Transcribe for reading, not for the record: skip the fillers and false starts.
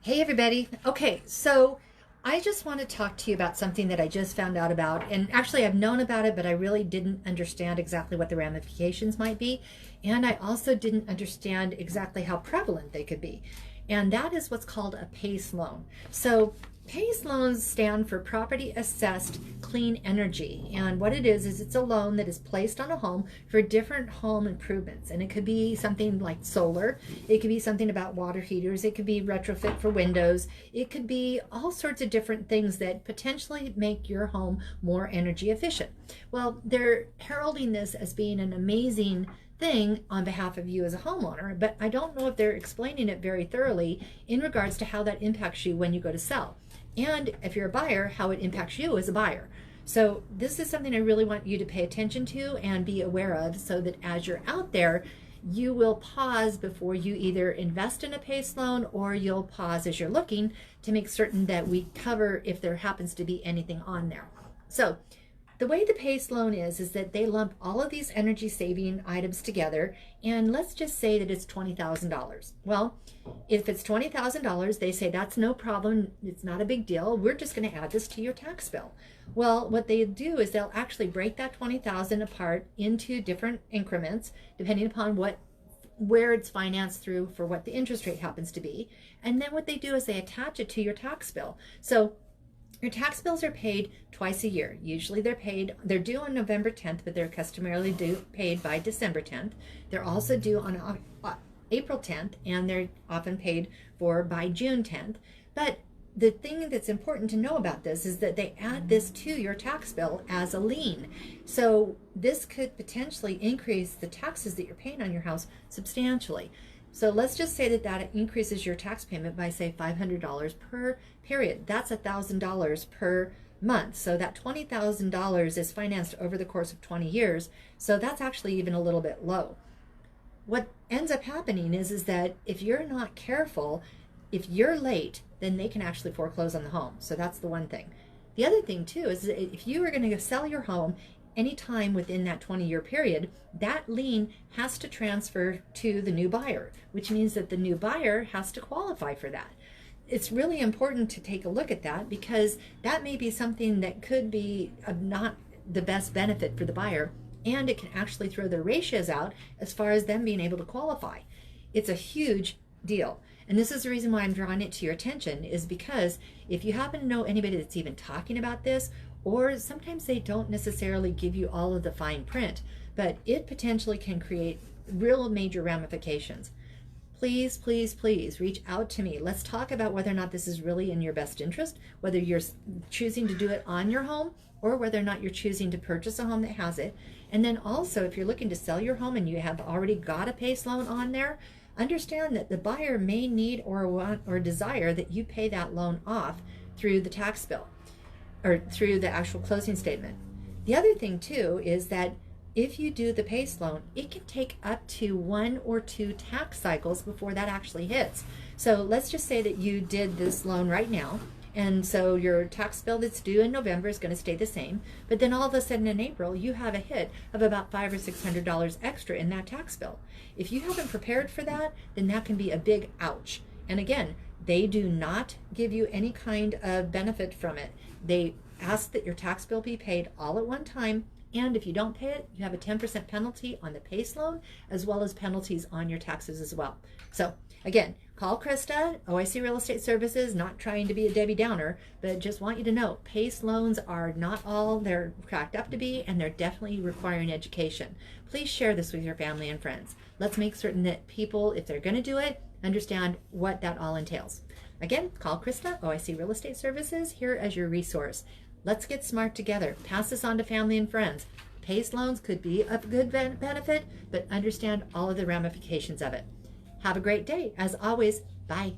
Hey everybody. Okay, so I just want to talk to you about something that I just found out about. And actually I've known about it, but I really didn't understand exactly what the ramifications might be. And I also didn't understand exactly how prevalent they could be. And that is what's called a PACE loan. So PACE loans stand for Property Assessed Clean Energy. And what it is it's a loan that is placed on a home for different home improvements. And it could be something like solar. It could be something about water heaters. It could be retrofit for windows. It could be all sorts of different things that potentially make your home more energy efficient. Well, they're heralding this as being an amazing thing on behalf of you as a homeowner, but I don't know if they're explaining it very thoroughly in regards to how that impacts you when you go to sell. And if you're a buyer, how it impacts you as a buyer. So this is something I really want you to pay attention to and be aware of, so that as you're out there, you will pause before you either invest in a PACE loan, or you'll pause as you're looking to make certain that we cover if there happens to be anything on there. So the way the PACE loan is that they lump all of these energy saving items together, and let's just say that it's $20,000. Well, if it's $20,000, they say that's no problem, it's not a big deal, we're just going to add this to your tax bill. Well, what they do is they'll actually break that $20,000 apart into different increments depending upon where it's financed through for what the interest rate happens to be. And then what they do is they attach it to your tax bill. So your tax bills are paid twice a year. Usually they're due on November 10th, but they're customarily paid by December 10th. They're also due on April 10th, and they're often paid for by June 10th. But the thing that's important to know about this is that they add this to your tax bill as a lien. So this could potentially increase the taxes that you're paying on your house substantially. So let's just say that increases your tax payment by, say, $500 per period. That's $1,000 per month. So that $20,000 is financed over the course of 20 years. So that's actually even a little bit low. What ends up happening is that if you're not careful, if you're late, then they can actually foreclose on the home. So that's the one thing. The other thing too is that if you are going to sell your home anytime within that 20-year period, that lien has to transfer to the new buyer, which means that the new buyer has to qualify for that. It's really important to take a look at that, because that may be something that could be not the best benefit for the buyer, and it can actually throw their ratios out as far as them being able to qualify. It's a huge deal. And this is the reason why I'm drawing it to your attention, is because if you happen to know anybody that's even talking about this, or sometimes they don't necessarily give you all of the fine print, but it potentially can create real major ramifications. Please, please, please reach out to me. Let's talk about whether or not this is really in your best interest, whether you're choosing to do it on your home, or whether or not you're choosing to purchase a home that has it. And then also, if you're looking to sell your home and you have already got a PACE loan on there, understand that the buyer may need or want or desire that you pay that loan off through the tax bill, or through the actual closing statement. The other thing too is that if you do the PACE loan, it can take up to 1 or 2 tax cycles before that actually hits. So let's just say that you did this loan right now, and so your tax bill that's due in November is going to stay the same, but then all of a sudden in April you have a hit of about $500 or $600 extra in that tax bill. If you haven't prepared for that, then that can be a big ouch. And again, they do not give you any kind of benefit from it. They ask that your tax bill be paid all at one time, and if you don't pay it, you have a 10% penalty on the PACE loan, as well as penalties on your taxes as well. So again, call Krista, OIC Real Estate Services, not trying to be a Debbie Downer, but just want you to know PACE loans are not all they're cracked up to be, and they're definitely requiring education. Please share this with your family and friends. Let's make certain that people, if they're going to do it, understand what that all entails. Again, call Krista, OIC Real Estate Services, here as your resource. Let's get smart together. Pass this on to family and friends. PACE loans could be a good benefit, but understand all of the ramifications of it. Have a great day. As always, bye.